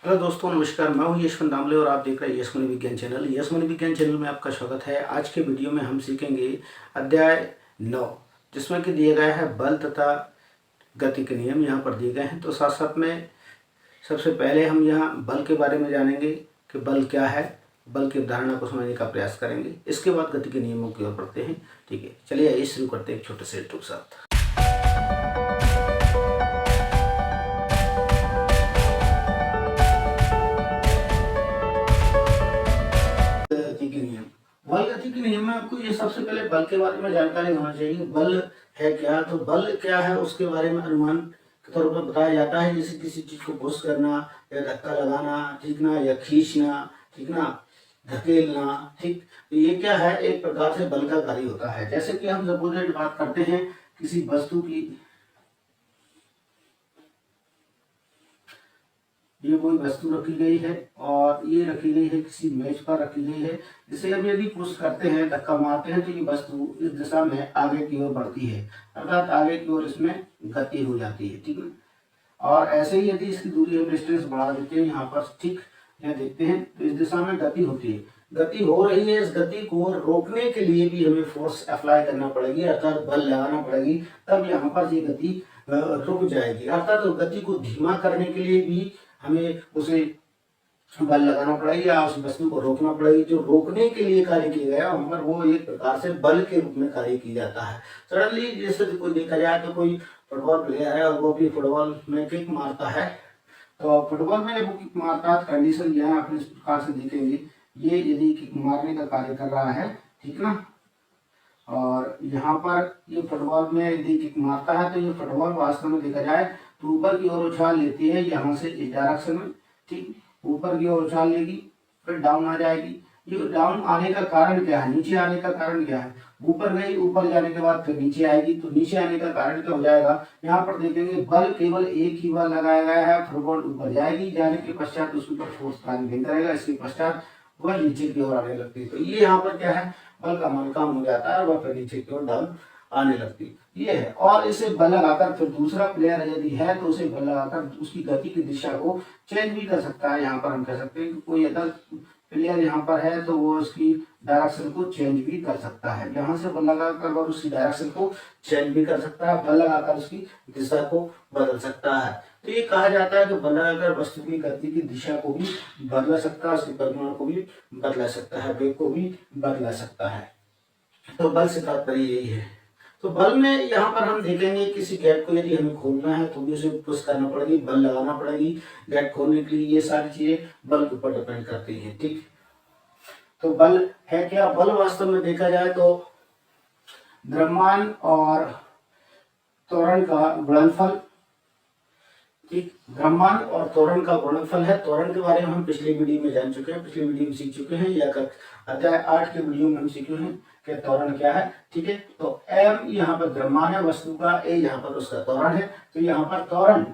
Hello दोस्तों, नमस्कार। मैं हूं यशवंत दामले और आप देख रहे हैं यस मनी विज्ञान चैनल। यस मनी विज्ञान चैनल में आपका स्वागत है। आज के वीडियो में हम सीखेंगे अध्याय 9, जिसमें कि दिए गए हैं बल तथा गति के नियम यहाँ पर दिए गए हैं। तो साथ साथ में सबसे पहले हम यहाँ बल के बारे में जानेंगे कि बल क्या है, बल की अवधारणा को समझने का प्रयास करेंगे। इसके बाद गति के नियमों की ओर बढ़ते हैं। ठीक है, चलिए आइए शुरू करते हैं एक छोटे से इंट्रो के साथ। गति के नियम। बल गति के नियम में आपको ये सबसे पहले बल के बारे में जानकारी होना चाहिए। बल है क्या, तो बल क्या है उसके बारे में अनुमान के तौर पर बताया जाता है। जैसे किसी चीज को पुश करना या धक्का लगाना, ठीक ना, या खींचना, ठीक ना, धकेलना, ठीक। तो ये क्या है, एक प्रकार से बल का कार्य होता है। जैसे कि हम सपोज बात करते हैं किसी वस्तु की, ये कोई वस्तु रखी गई है और ये रखी गई है किसी मेज पर रखी गई है। जिसे हम यदि पुश करते हैं, धक्का मारते हैं, तो ये वस्तु इस दिशा में आगे की ओर बढ़ती है, अर्थात आगे की ओर इसमें गति हो जाती है, ठीक है। और ऐसे ही यदि इसकी दूरी हम डिस्टेंस बढ़ा देते हैं यहाँ पर, ठीक, यहाँ देखते हैं तो इस दिशा में गति होती है, गति हो रही है। इस गति को रोकने के लिए भी हमें फोर्स अप्लाई करना पड़ेगी, अर्थात बल लगाना पड़ेगी, तब यहाँ पर ये गति रुक जाएगी। अर्थात गति को धीमा करने के लिए भी हमें उसे बल लगाना पड़ेगा या उस वस्तु को रोकना पड़ेगी। जो रोकने के लिए कार्य किया गया वहां पर वो एक प्रकार से बल के रूप में कार्य किया जाता है। सडनली जैसे कोई देखा जाए तो कोई फुटबॉल प्लेयर है और वो भी फुटबॉल में किक मारता है, तो फुटबॉल में जब वो किक मारता है कंडीशन यहाँ आप इस प्रकार से देखेंगे, ये यदि किक मारने का कार्य कर रहा है, ठीक ना, और यहाँ पर ये फुटबॉल में यदि किक मारता है तो ये फुटबॉल वास्तव में देखा जाए तो ऊपर की ओर उछाल लेती है, यहाँ से इस डायरेक्शन में, ठीक, ऊपर की ओर उछाल लेगी, फिर डाउन आ जाएगी। ये डाउन आने का कारण क्या है, नीचे आने का कारण क्या है, ऊपर गई, ऊपर जाने के बाद फिर नीचे आएगी, तो नीचे आने का कारण क्या हो जाएगा, यहाँ पर देखेंगे बल केवल एक ही बल लगाया गया है, फुटबॉल ऊपर जाएगी, जाने के पश्चात उसके ऊपर फोर्स कार्य नहीं करेगा, इसके पश्चात वह नीचे की ओर आने लगती है। तो ये यहाँ पर क्या है, बल का मान कम हो जाता है और वह फिर नीचे की ओर डाउन आने लगती है, ये है। और इसे बल लगाकर फिर दूसरा प्लेयर यदि है तो उसे बल लगाकर उसकी गति की दिशा को चेंज भी कर सकता है। यहाँ पर हम कह सकते हैं कि कोई अदर प्लेयर यहाँ पर है तो वो उसकी डायरेक्शन को चेंज भी कर सकता है, यहाँ से बल लगाकर और उसकी डायरेक्शन को चेंज भी कर सकता है, बल लगाकर उसकी दिशा को बदल सकता है। तो ये कहा जाता है कि बल लगाकर वस्तु की गति की दिशा को भी बदला सकता है, उसके परिमाण को भी बदला सकता है, वेग को भी बदला सकता है। तो बल से तात्पर्य यही है। तो बल में यहाँ पर हम देखेंगे किसी गेट को यदि हमें खोलना है तो भी उसे पुश करना पड़ेगी, बल लगाना पड़ेगी गेट खोलने के लिए। ये सारी चीजें बल के ऊपर डिपेंड करती है, ठीक। तो बल है क्या, बल वास्तव में देखा जाए तो द्रव्यमान और त्वरण का गुणनफल, ठीक, द्रव्यमान और त्वरण का गुणनफल है। त्वरण के बारे में हम पिछले वीडियो में जान चुके हैं, पिछले वीडियो में सीख चुके हैं, या अध्याय 8 के वीडियो में हम सीखे हैं कि त्वरण क्या है, ठीक है। तो m यहाँ पर द्रव्यमान है वस्तु का, a यहाँ पर उसका त्वरण है। तो यहाँ पर त्वरण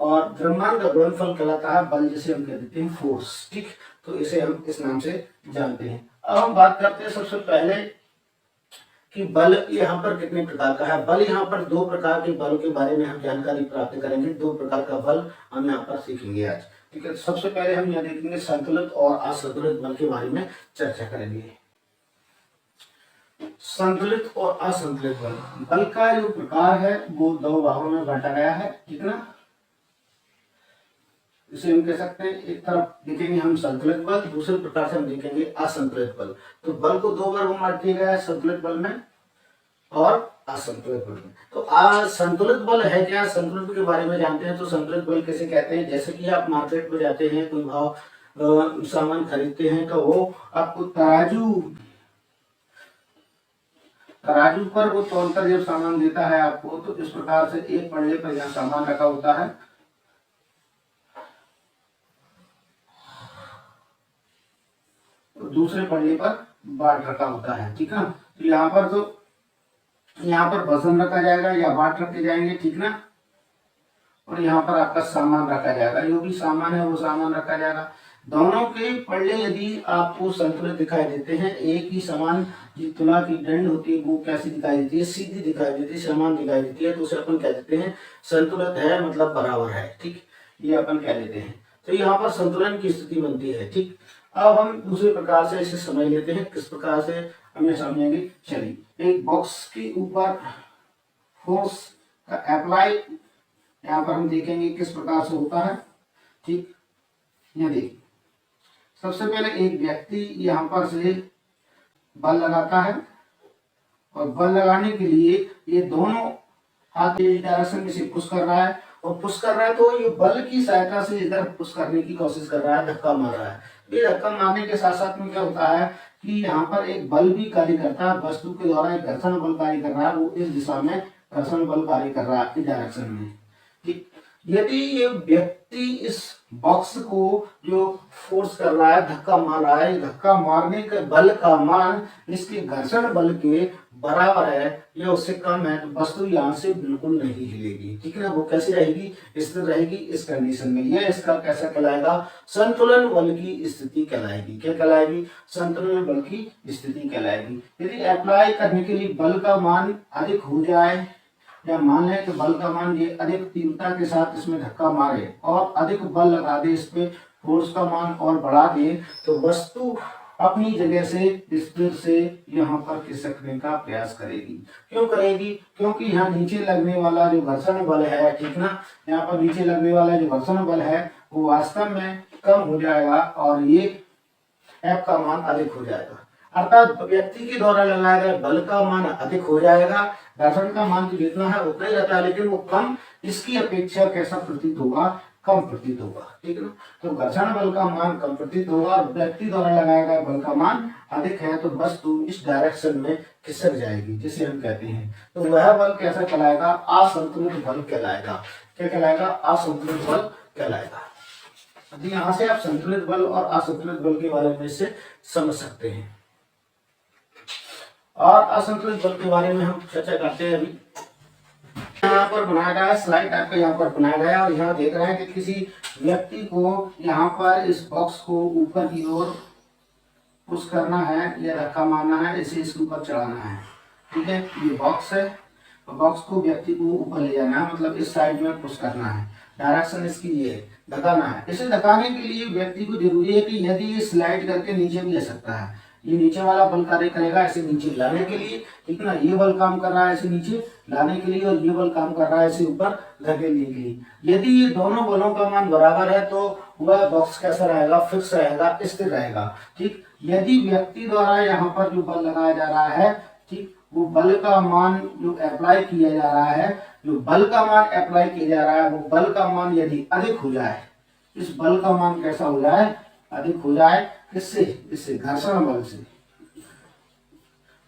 और द्रव्यमान का गुणनफल कहलाता है बल, जिसे हम कह देते हैं फोर्स, ठीक। तो इसे हम इस नाम से जानते हैं। अब हम बात करते हैं सबसे पहले कि बल यहाँ पर कितने प्रकार का है। बल यहाँ पर दो प्रकार के बल के बारे में हम जानकारी प्राप्त करेंगे। दो प्रकार का बल हम यहाँ पर सीखेंगे आज, ठीक है। सबसे पहले हम यहाँ देखेंगे संतुलित और असंतुलित बल के बारे में चर्चा करेंगे। संतुलित और असंतुलित बल, बल का जो प्रकार है वो दो भागों में बांटा गया है, ठीक ना। इसे हम कह सकते हैं, एक तरफ देखेंगे हम संतुलित बल, दूसरे प्रकार से हम देखेंगे असंतुलित बल। तो बल को दो वर्गों में बांट दिया गया है, संतुलित बल में और असंतुलित बल में। तो संतुलित बल है क्या, संतुलित के बारे में जानते हैं। तो संतुलित बल कैसे कहते हैं, जैसे कि आप मार्केट में जाते हैं, कोई भाव सामान खरीदते हैं तो वो आपको तराजू पर वो तौलकर जब सामान देता है आपको, तो इस प्रकार से एक पल्ले पर यहाँ सामान रखा होता है, तो दूसरे पल्ले पर बाट रखा होता है, ठीक है। तो यहाँ पर वजन रखा जाएगा या बाट रखे जाएंगे, ठीक ना, और यहाँ पर आपका सामान रखा जाएगा, जो भी सामान है वो सामान रखा जाएगा। दोनों के पल्ले यदि आपको संतुलित दिखाई देते हैं, एक ही समान जो तुला की दंड होती है वो कैसी दिखाई देती है, सीधी दिखाई देती है, समान दिखाई देती है, तो उसे अपन कह देते हैं संतुलित है, मतलब बराबर है, ठीक, ये अपन कह देते हैं। तो यहाँ पर संतुलन की स्थिति बनती है। ठीक, अब हम दूसरे प्रकार से इसे समझ लेते हैं। किस प्रकार से हम ये समझेंगे, चलिए एक बॉक्स के ऊपर फोर्स का अप्लाई यहाँ पर हम देखेंगे किस प्रकार से होता है। ठीक, ये देखिए सबसे पहले एक व्यक्ति यहाँ पर से बल लगाता है और बल लगाने के लिए ये दोनों हाथ इस डायरेक्शन में से पुश कर रहा है और पुश कर रहा है, तो ये बल की सहायता से इधर पुश करने की कोशिश कर रहा है, धक्का मार रहा है। ये धक्का मारने के साथ साथ में क्या होता है कि यहाँ पर एक बल भी कार्य करता है, वस्तु के द्वारा एक घर्षण बल कार्य कर रहा है, वो इस दिशा में घर्षण बल कार्य कर रहा है इस डायरेक्शन में। ठीक, यदि ये व्यक्ति इस बॉक्स को जो फोर्स कर रहा है, धक्का मार रहा है, धक्का मारने के बल का मान इसके घर्षण बल के बराबर है या उससे कम है, तो वस्तु यहाँ से बिल्कुल नहीं हिलेगी। ठीक है ना, वो कैसे रहेगी, स्थिर रहेगी इस कंडीशन में। यह इसका कैसा कहलाएगा, संतुलन बल की स्थिति कहलाएगी। क्या कहलाएगी, संतुलन बल की स्थिति कहलाएगी। यदि अप्लाई करने के लिए बल का मान अधिक हो जाए या मान लें कि बल का मान ये अधिक तीव्रता के साथ इसमें धक्का मारे और अधिक बल लगा दे, इस पे फोर्स का मान और बढ़ा दे, तो वस्तु अपनी जगह से स्थिर से यहाँ पर खिसकने का प्रयास करेगी। क्यों करेगी, क्योंकि यहाँ नीचे लगने वाला जो घर्षण बल है, ठीक ना, यहाँ पर नीचे लगने वाला जो घर्षण बल है वो वास्तव में कम हो जाएगा और ये F का मान अधिक हो जाएगा। अर्थात व्यक्ति के द्वारा लगाया गया बल का मान अधिक हो जाएगा, घर्षण का मान तो जितना है उतना ही रहता है, लेकिन वो कम इसकी अपेक्षा कैसा प्रतीत होगा, कम प्रतीत होगा। ठीक है ना, तो घर्षण बल का मान कम प्रतीत होगा और व्यक्ति द्वारा लगाया गया बल का मान अधिक है, तो वस्तु इस डायरेक्शन में खिसक जाएगी, जिसे हम कहते हैं। तो वह बल कैसा कहलाएगा, असंतुलित बल कहलाएगा। क्या कहलाएगा, असंतुलित बल कहलाएगा। यहाँ से आप संतुलित बल और असंतुलित बल के बारे में से समझ सकते हैं। और असंतुलित बल के बारे में हम चर्चा करते हैं। अभी यहाँ पर बनाया गया है, स्लाइड आपका यहाँ पर बनाया गया है और यहाँ देख रहे हैं कि किसी व्यक्ति को यहाँ पर इस बॉक्स को ऊपर की ओर पुश करना है या धक्का मारना है, इसे इसके ऊपर चढ़ाना है। ठीक है, ये बॉक्स है, बॉक्स को व्यक्ति को ऊपर ले जाना है, मतलब इस साइड में पुश करना है, डायरेक्शन इसकी ये है, धकाना है। इसे धकाने के लिए व्यक्ति को जरूरी है कि यदि ये स्लाइड करके नीचे भी ले सकता है, ये नीचे वाला बल कार्य करेगा इसे नीचे लाने के लिए। ठीक ना, ये बल काम कर रहा है इसे नीचे लाने के लिए और ये बल काम कर रहा है इसे ऊपर धकेलने के लिए। यदि ये दोनों बलों का मान बराबर है तो वह बॉक्स कैसा रहेगा, फिक्स रहेगा, स्थिर रहेगा। ठीक, यदि व्यक्ति द्वारा यहाँ पर जो बल लगाया जा रहा है, ठीक, वो बल का मान जो अप्लाई किया जा रहा है, जो बल का मान अप्लाई किया जा रहा है, वो बल का मान यदि अधिक हो जाए, इस बल का मान कैसा हो जाए, अधिक हो जाए, किससे, इससे घर्षण बल से।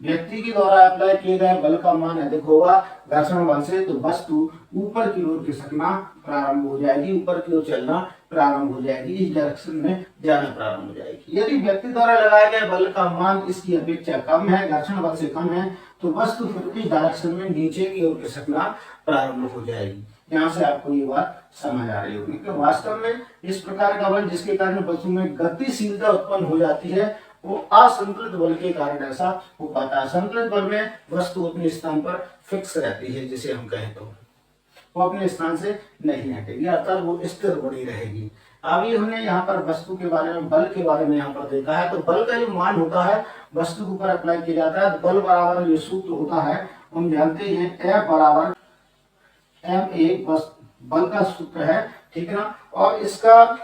व्यक्ति के द्वारा अप्लाई किए गए बल का मान अधिक होगा घर्षण बल से, तो वस्तु ऊपर की ओर खिसकना प्रारंभ हो जाएगी, ऊपर की ओर चलना प्रारंभ हो जाएगी, इस डायरेक्शन में जाना प्रारंभ हो जाएगी। यदि व्यक्ति द्वारा लगाए गए बल का मान इसकी अपेक्षा कम है, घर्षण बल से कम है, तो वस्तु फिर इस डायरेक्शन में नीचे की ओर खिसकना प्रारंभ हो जाएगी। यहाँ से आपको ये बात समझ आ रही होगी कि वास्तव में इस प्रकार का बल जिसके कारण वस्तु में गतिशीलता उत्पन्न हो जाती है, वो असंतुलित बल के कारण ऐसा हो पाता है। संतुलित बल में वस्तु अपने स्थान पर फिक्स रहती है, जिसे हम कहें तो वो अपने स्थान से नहीं हटेगी, अर्थात वो स्थिर बनी रहेगी। अभी हमने यहाँ पर वस्तु के बारे में, बल के बारे में यहाँ पर देखा है। तो बल का जो मान होता है वस्तु के ऊपर अप्लाई किया जाता है, बल बराबर जो सूत्र होता है हम जानते हैं, F बराबर ma बल का सूत्र है। ठीक है ना, और इसका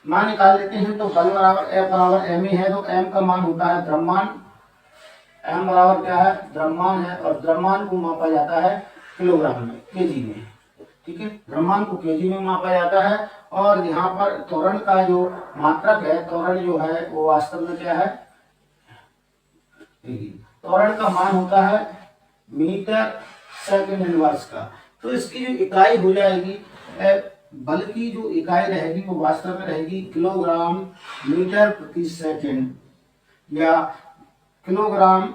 मान निकाल लेते हैं। तो बल बराबर F बराबर ma है, तो m का मान होता है द्रव्यमान, m बराबर क्या है, द्रव्यमान है, और द्रव्यमान को मापा जाता है किलोग्राम में, केजी में। ठीक है, द्रव्यमान को केजी में मापा जाता है। और यहाँ पर त्वरण का जो मात्रक है, त्वरण जो है वो वास्तव में क्या है, त्वरण का मान होता है मीटर सेकंड इनवर्स का। तो इसकी जो इकाई हो जाएगी, बल की जो इकाई रहेगी वो वास्तव में रहेगी किलोग्राम मीटर प्रति सेकंड, या किलोग्राम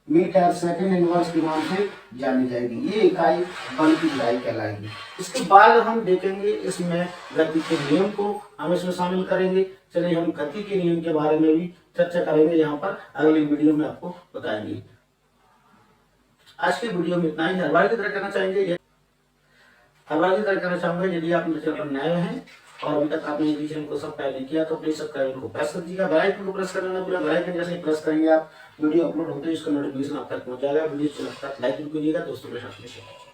मीटर सेकंड इनवर्स के नाम से जानी जाएगी। ये इकाई बल की इकाई कहलाएगी। इसके बाद हम देखेंगे इसमें गति के नियम को हम इसमें शामिल करेंगे। चलिए हम गति के नियम के बारे में भी चर्चा करेंगे, यहाँ पर अगली वीडियो में आपको बताएंगे। आज के वीडियो में इतना ही। हर बार की तरह कहना चाहेंगे हर बार की तरह कहना चाहूंगा, यदि आप मेरे चैनल पर नए हैं और अभी तक आपने यदि चैनल को सब्सक्राइब नहीं किया तो प्लीज सब्सक्राइब को प्रेस कर दीजिएगा, बेल आइकन को प्रेस करना ना भूलें। बेल आइकन जैसे ही प्रेस करेंगे आप, वीडियो अपलोड होते ही इसका नोटिफिकेशन आप तक पहुंच जाएगा। वीडियो अच्छा लगता है लाइक कीजिएगा, दोस्तों के साथ में शेयर कीजिएगा।